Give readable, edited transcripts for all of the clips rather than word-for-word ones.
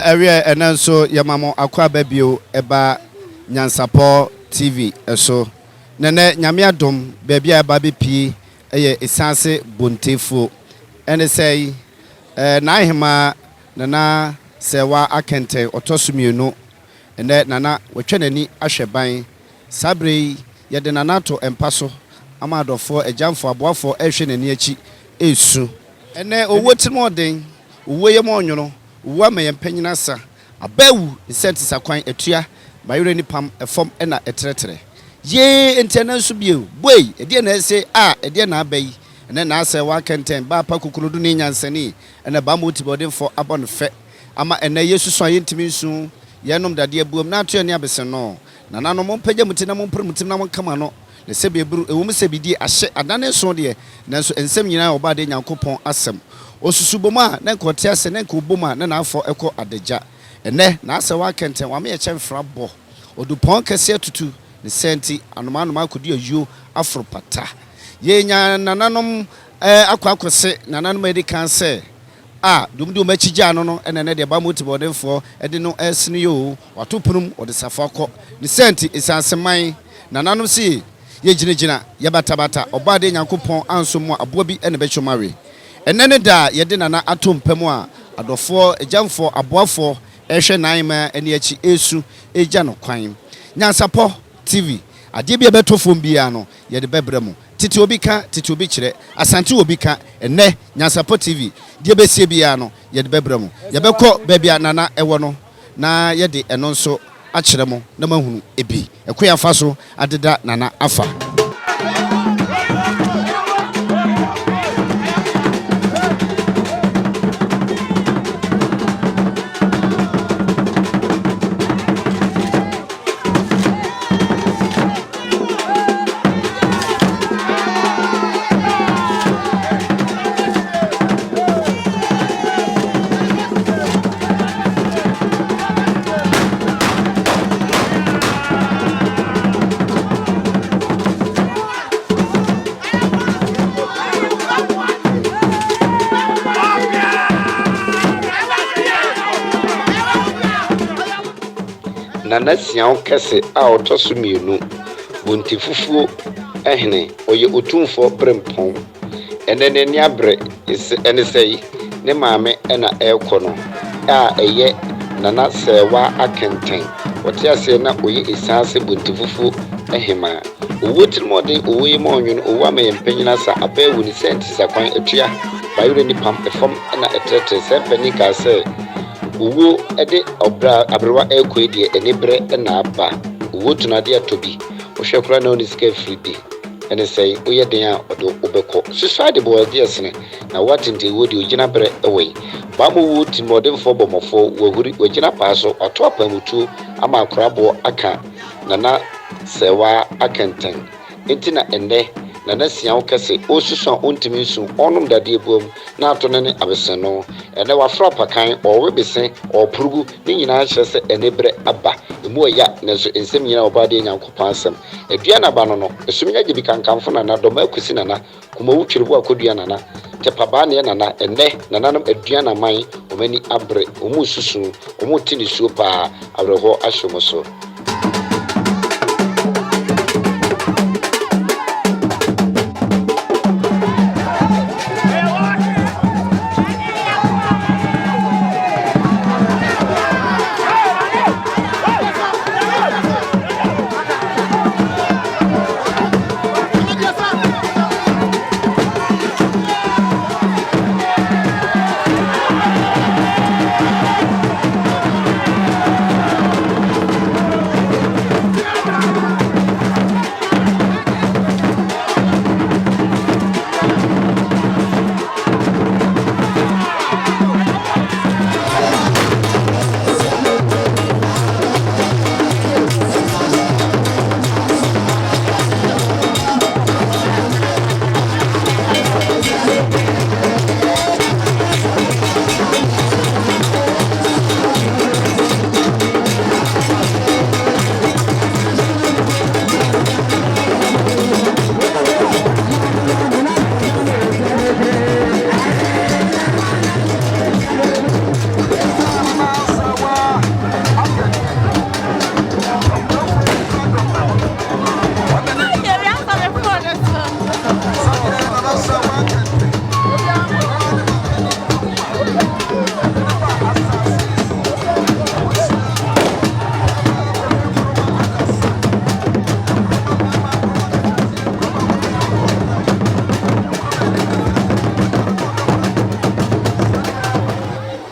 area and so Yamamo Aqua Babio Eba NYANSAPO TV so Nene Nyamia Dom Babia Babi P Esaase-Bontefufuo and say Nahima Nana Serwaa Akenteng Otosumino and that Nana Wachenani Ashebain Sabre Yadenanato and Paso Amado for a jump for a boy for Ashen and Yachi Esu and then what's more than William Mono, Wame and Penyanasa, a bew is sent to Saquine a tria by Urani Pam a form and a tretre. Yea, international view, boy, a dear say, a dear Nabe, and then I say, Akenteng, Bapa Kukuluduni Yansani, and a bamboo to body for upon fe. Ama and a yesu so intimate soon, Yanum da dear boom, not your neighbors no. Nanano Pejamutinam Promutinam Camano. The Sebi Bru, a woman said, "Dear, I said, I done so dear, Nanso and Semina or Badi Yankopon Assam. Osusuboma, then Cortes and then Kubuma, then I for echo at the jar. And then Nasa Wakent, one may a champ for a bo. Or do Pon Cassia to two, the Senti, and man could you Afropata. Ye, Nananum, Aqua say, Nanan Medican say. Ah, do Mechijano and another Bamuti body for Edino Esnio, or Tuprum, or the Safako. The Senti is answer mine, Nananum see. Ye Jina, Yabatabata, or Badi Yankupon, and some more a bobby and a betcho marry. And then da ye dinana atom pemoa, adofo, a jump for a boy for Esha Naima and Yachi Esu, a jano crime. NYANSAPO TV, a debia beto fumbiano, ye the bebremo. Titi Obika, Titi Obichere, Asante Obika, and ne NYANSAPO TV, Diebe Sebiano, ye the bebremo. Yabeko, baby nana ewono, na ye de enonso. Achiremo na mahunu ebi ekwa faso adeda nana afa Nana sian kese a otosuminu Bontefufuo ehne oye otumfo brempon enene ni abre is enesei ne maame na ekono a eye Nana Serwaa Akenteng otiase na oye Esaase-Bontefufuo ehema owotimode owe monwun owa mayempanyina sa abawu ni senti sakwan atua bayure ni pam efom na etrete se panika se uwo ede obra abrewa ekwedie enebre na aba uwo tunade atobi ohwekura na oni ska fridi ene sei oye den a odo obekọ susade bo ade esene na watinte wodi ogina bre ewei ba mo wo timode fo bomofo wahuri ogina paaso ato apamutu ama akorabo aka Nana Serwaa Akenteng entina enne Nana sian kese osusu ontimi nsu onum dade ebom na atone ne abeseno ene wafra pakan o webese o purugu ni nyina hyese enebre aba emu ya neso ensem nyina obade nyankopon asem adua na ba no no esumnya gibi kankamfo na doma akusi na kuma wutwirebo akodua na tepaba ne na enne nananum adua na man omani abre omu susu omu tini suo pa abreho ahyomoso.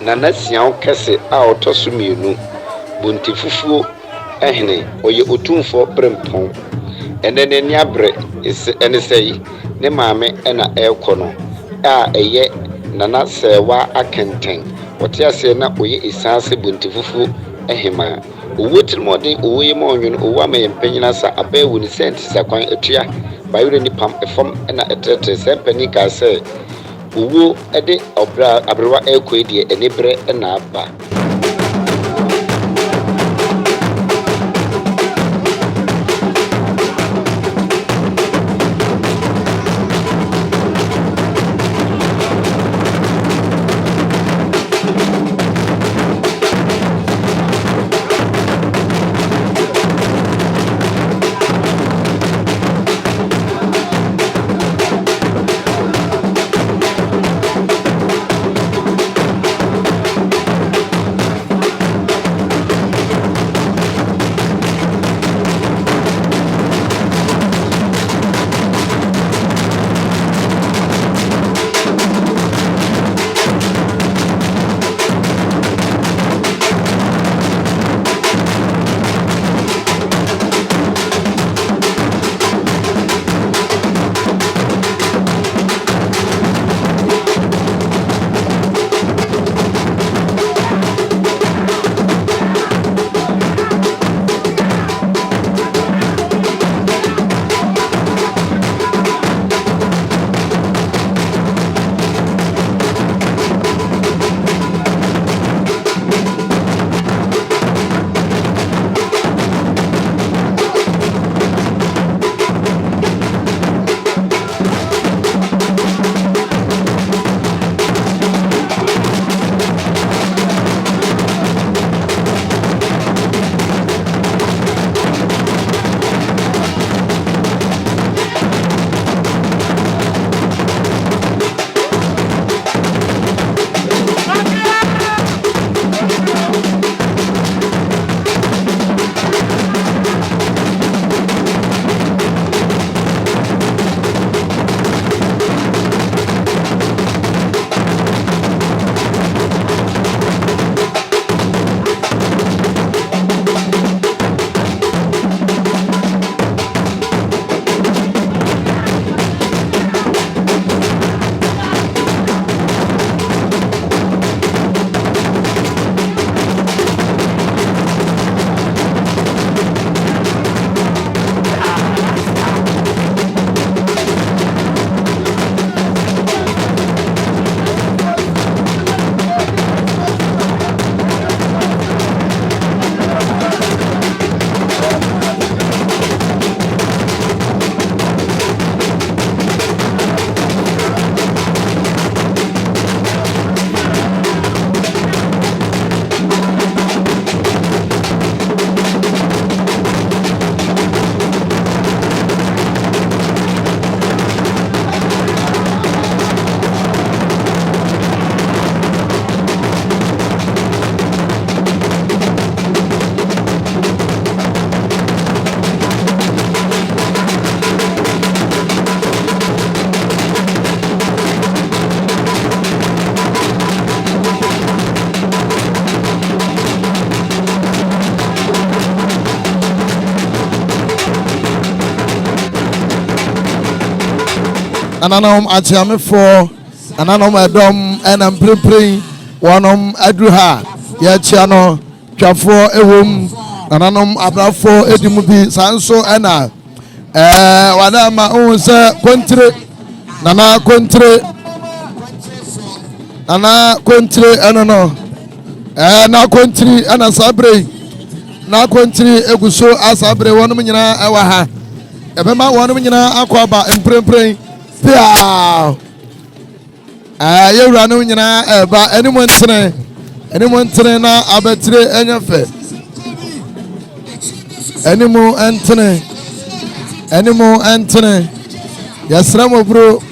nana siaw kese a otoso mienu Bontefufuo ehne oye otumfo brempon ene ne niabre ene sei ne maame ena ekono a eye nana Serwaa Akenteng wotiase na oye Esaase-Bontefufuo ehema owotirmodin owoye ma onwun owo amayempanyina sa abawu ni senti sakwan etua bayure ni pam efom ena etrete sempani ka se owo ede obra abrewa ekoedie enebre ena aba. Ananom atiamefo ananom edom enam prepring wonom adruha ya chiano twafo ewom ananom abrafo edimu bi sanso ena wadama unse kontre nana kontre enono na kontri ana sabre na kontri eguso asabre wonum nyina ewa ha ebema wonum nyina akwaba emprempren pia yewura no nyina eba enimo ntene na abatire enyefe enimo ntene yasra mo bro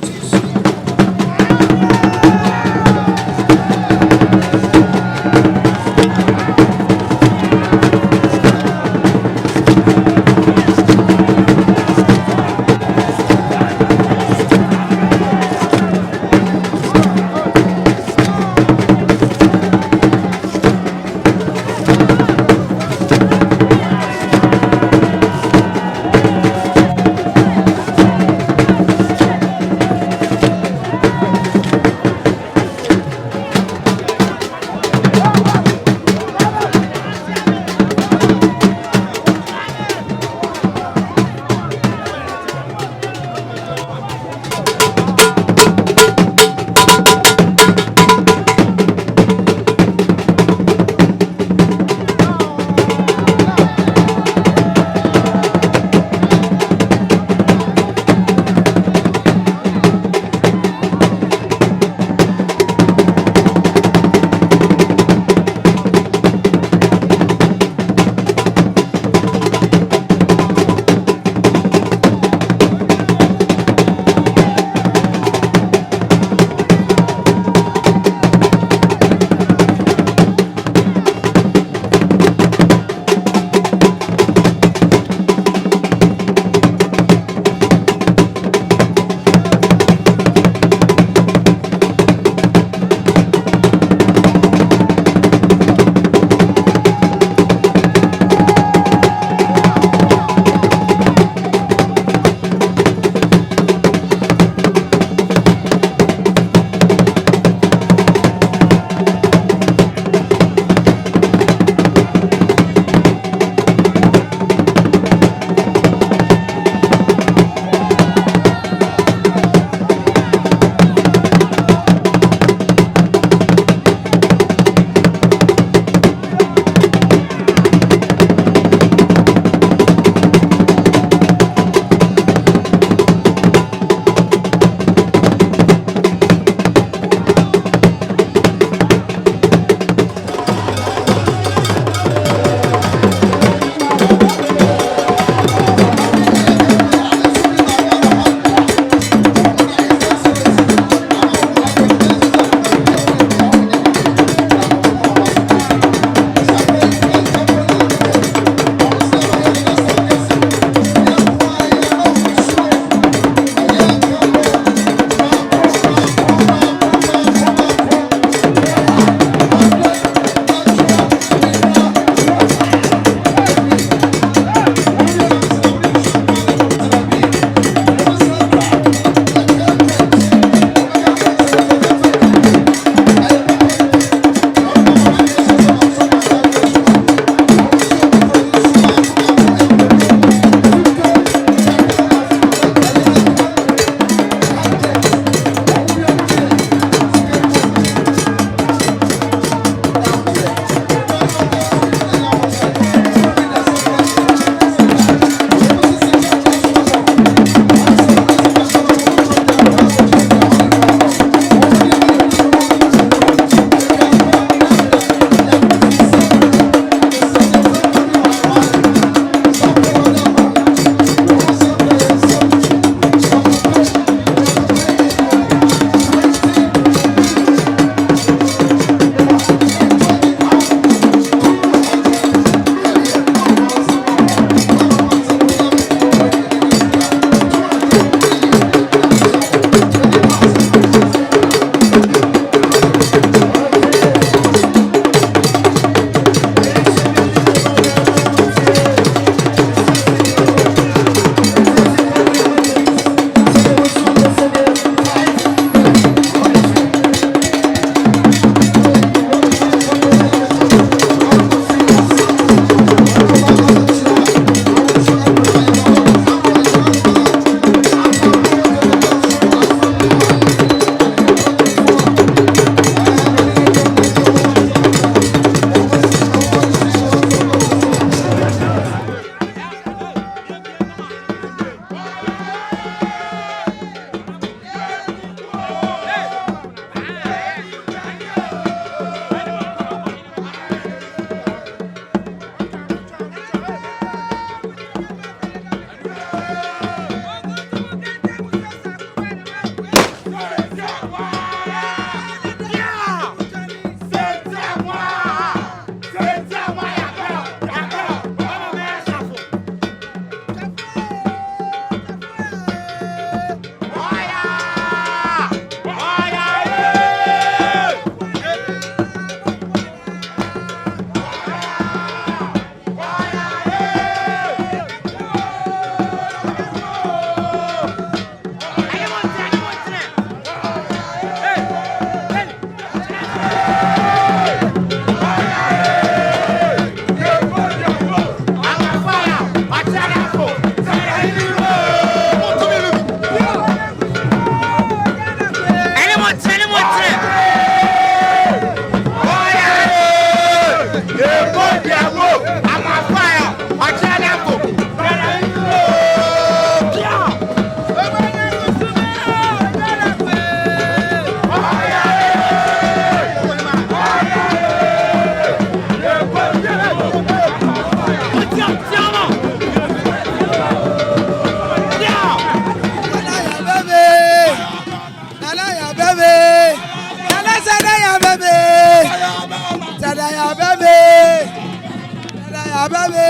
baby.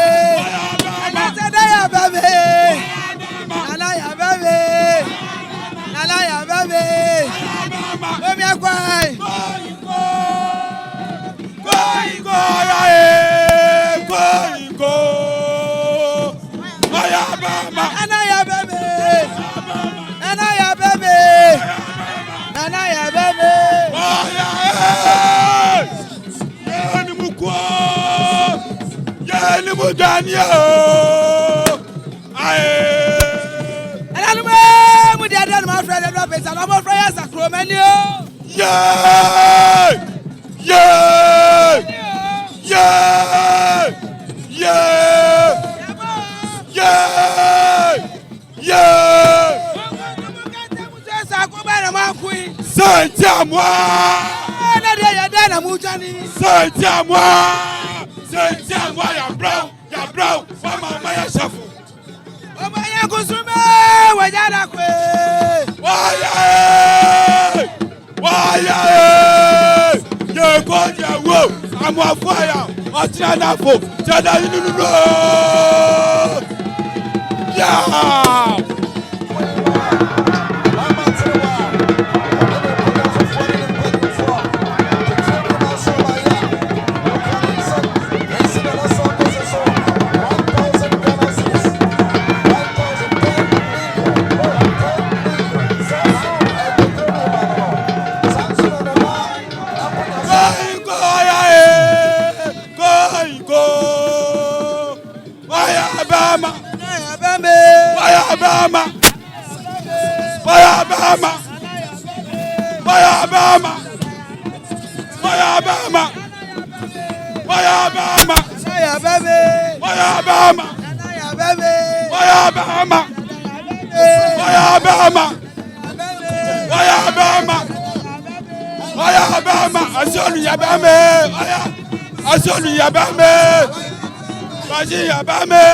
Anaya baby. Anaya baby. Anaya baby. Come here, boy. Go. Anaya baby. Anaya baby. Anaya baby. Yeah, you Daniel. My friend, I'm afraid of Cromania. Yeah. Saint-Amour. Saint-Amour, ya brown, mama maya shafu. Mama ya kusume, wajana kwe. Waya. Ye koja wo, amwafaya, atina fo, tada yinu. Yeah. Asolu yabame. Baji yabame.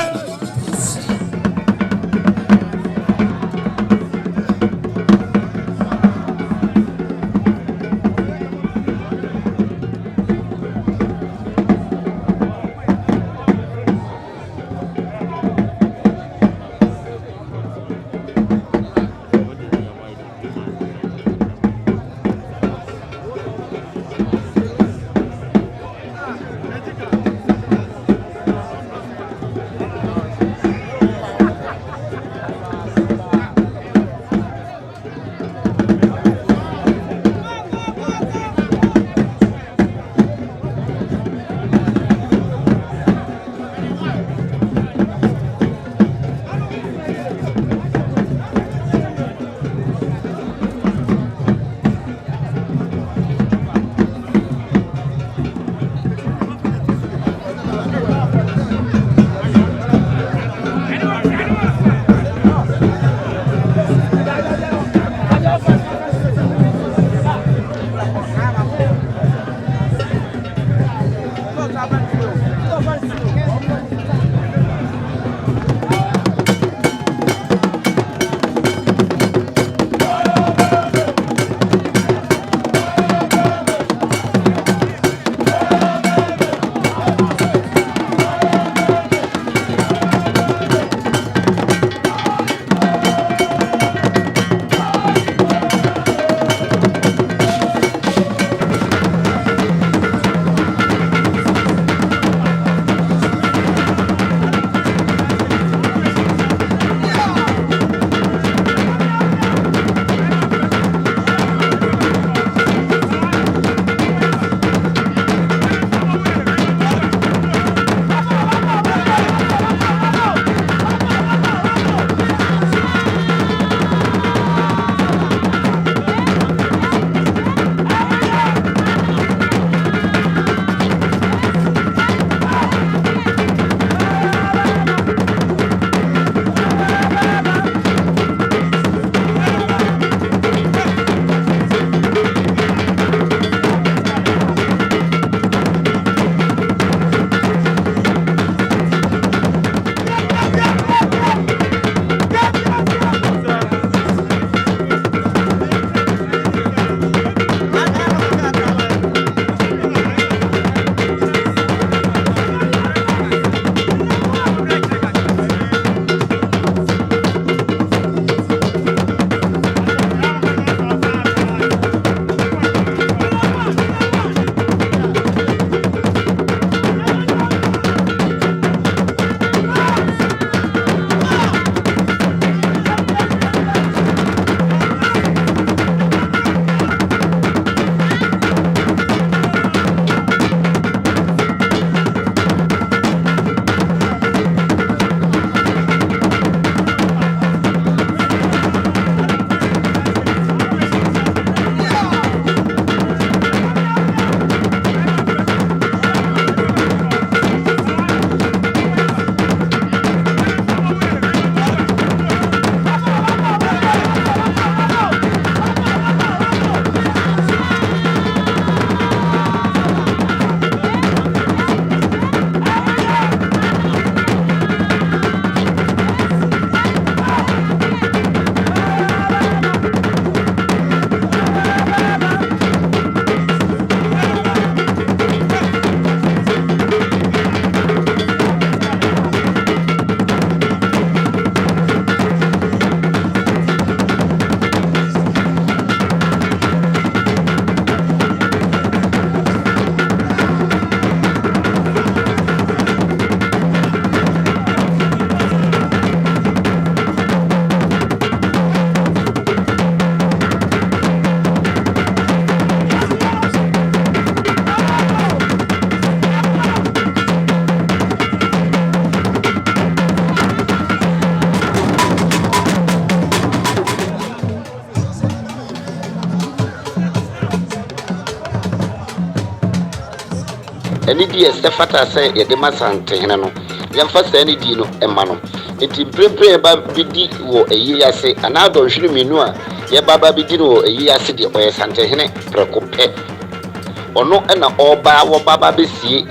Any dear Stefata say, Yadema Asante Hinano, Yamfa any dino, Emano. It impre about Bidi or a year say, and I don't shoot me no, Yababa Bidino, a year city or Asante Hine, Precope. Or no, and all bar or Baba Bessie,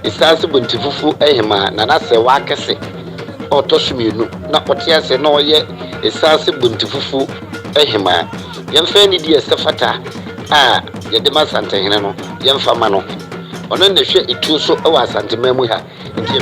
Esaase-Bontefufuo ehema Nana Serwaa kese Otoshiminu na otiase no ye Esaase-Bontefufuo ehema yemfa ni die sefata yedema Asante hene no yemfa ma no ono na hwe etu so ewa Asante mamu ha ntie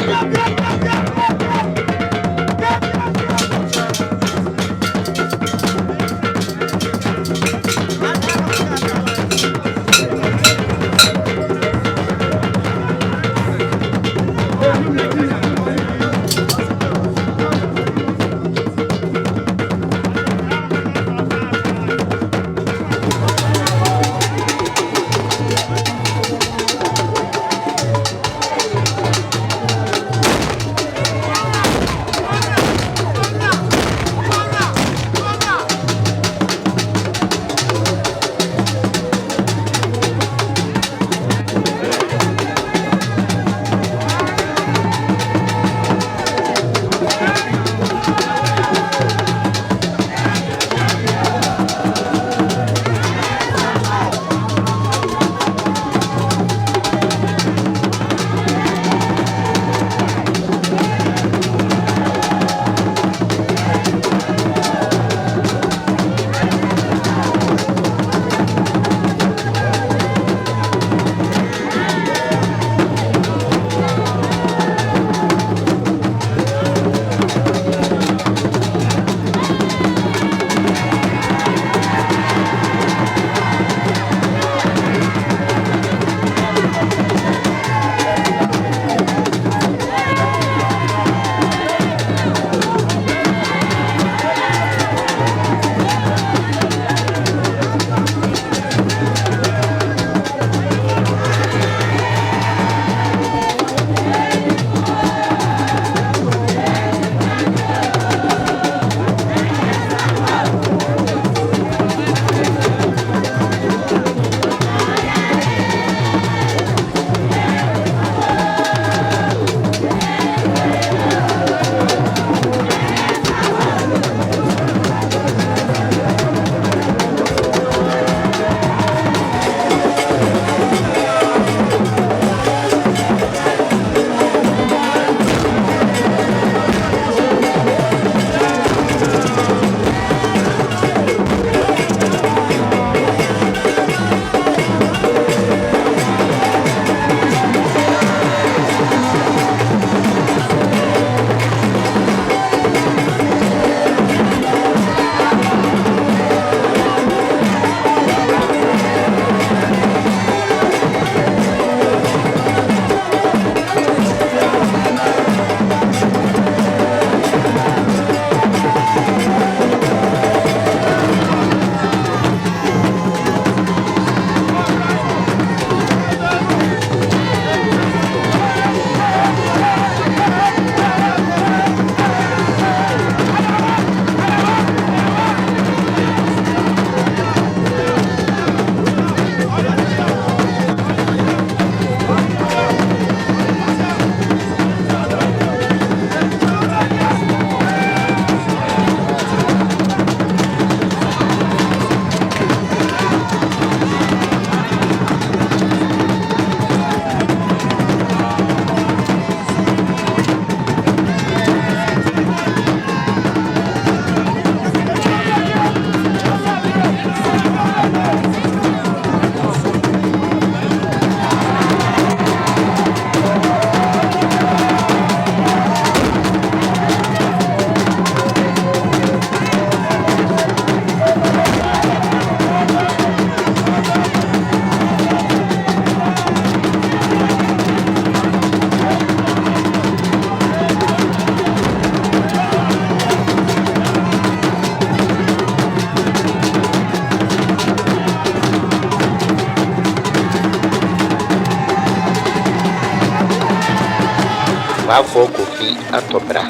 Bafo Kofi atobra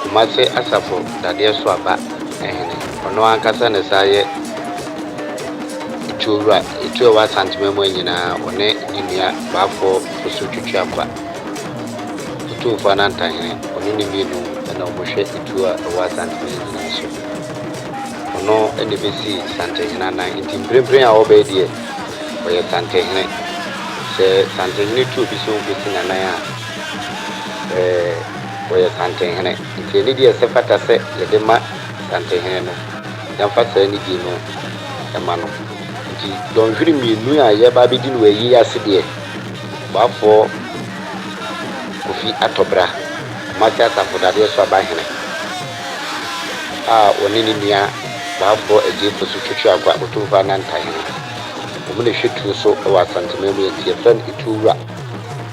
Kumase asafo dade so aba ehene ono ankasa ne saye Itura was Asante Memoina, one India, Bafo, Suchuapa. Two for an anti, only Mino, and almost Itura was Asante. No, NBC, Santa Hina, in Brim, obey dear, for your Santa Hina. Say Santa Hina to be so busy and I for your Santa Hina. If you need a sepata set, the Dema Santa Hina. Don't pass any dino, a man. Don't dream me, I baby didn't wear ye as a dear. But for Kofi Atobra, Matters for that year so by him. When in India, but for a deal for Suchucha, but to Van Antine. Woman should do so over Santa Mary and your friend Itura.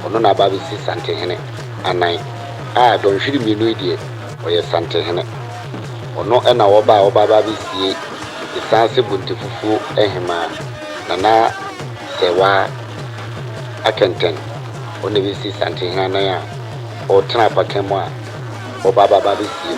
Or no, Baby sees Santa Hene, and I don't dream me, no idiot, or your Santa Hene. Or no, and our Baby see. Esaase-Bontefufuo ehema nana Serwaa Akenteng one bi si Asante hana ya o tena pakemo a o baba bi si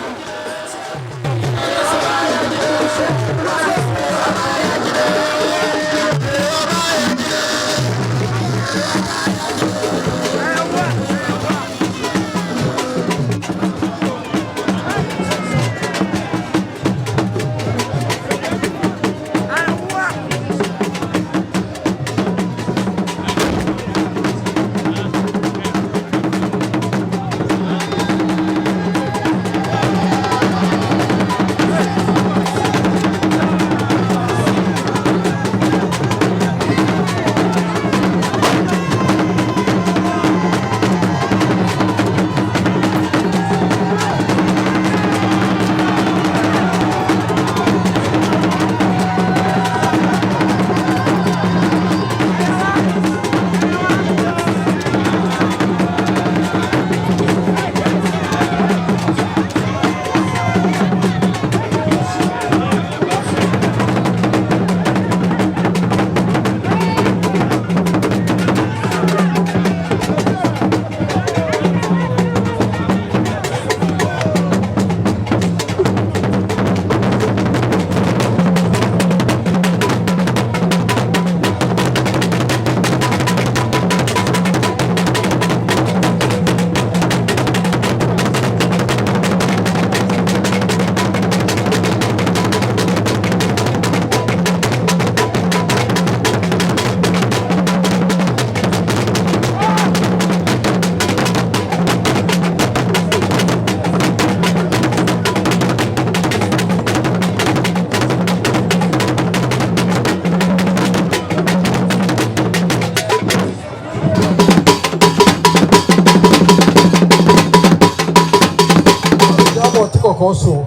Also,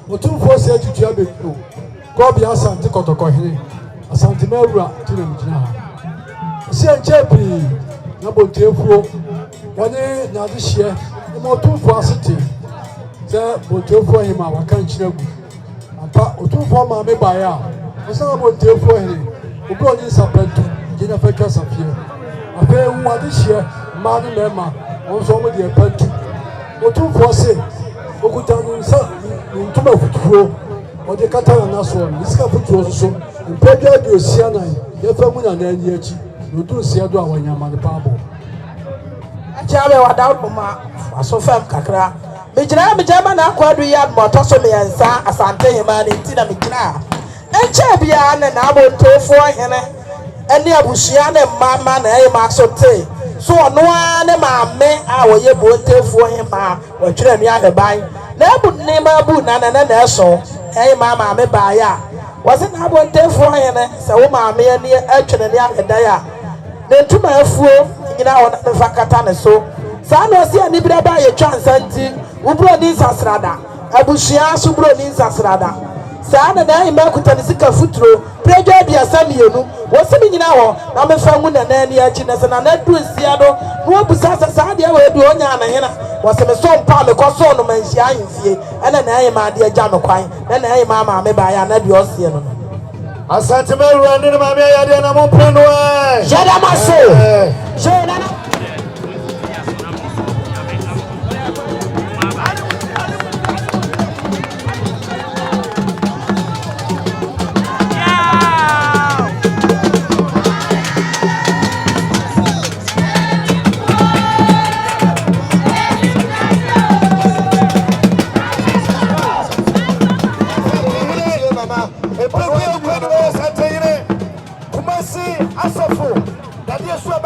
what 2 4 said to Jabu, go be Asante Kotokohini, Asante Mera to the Mijana. See, Chappy, number 2 one day now this year, the more 2 for city, there will do for him our country. And part 2 for my Mebaya, was not about 2 for him, who brought in Sapetu, Jennifer Casapia. I pay 1 this year, Mani Mema, also with the Pentu. What 2 for say. Okutanu ntuma futuo ode katana naso nisika futuo so mpedwa de osia nan ye fa mu na nani achi odu sia do awanyama ne paabo achabe wada boma aso fam kakra mejira na akwadu ya moto so meyansa Asante hema ne ntina mejira enche bia na abontofo hene ene abusia ne mama na e masote so no ane maame a woye Bontefufuo hema watwere nua heban na ebu ne mabu na eso e mama me ba ya wase na Bontefufuo hene se wo maame ani atwere nua hedan a ne ntuma afuo nyina wona mefa kata ne so sa no se ani bira ba ye twa nsanti ubro ni sasrada abusia so bro ni sasrada sa na na hema kutani sika futuro prejo bia samienu wose nyina ho na mefa ngu na nani achi na se na du nsia do no busasa sa de we du onya na hena wose me so mpa me koso no manhia ahemfie ena na hema de agya me kwan na hema ma me ba ya na de osie no Asante meru ande ma me ya de na mo prendo e jada maso jada na Yeah.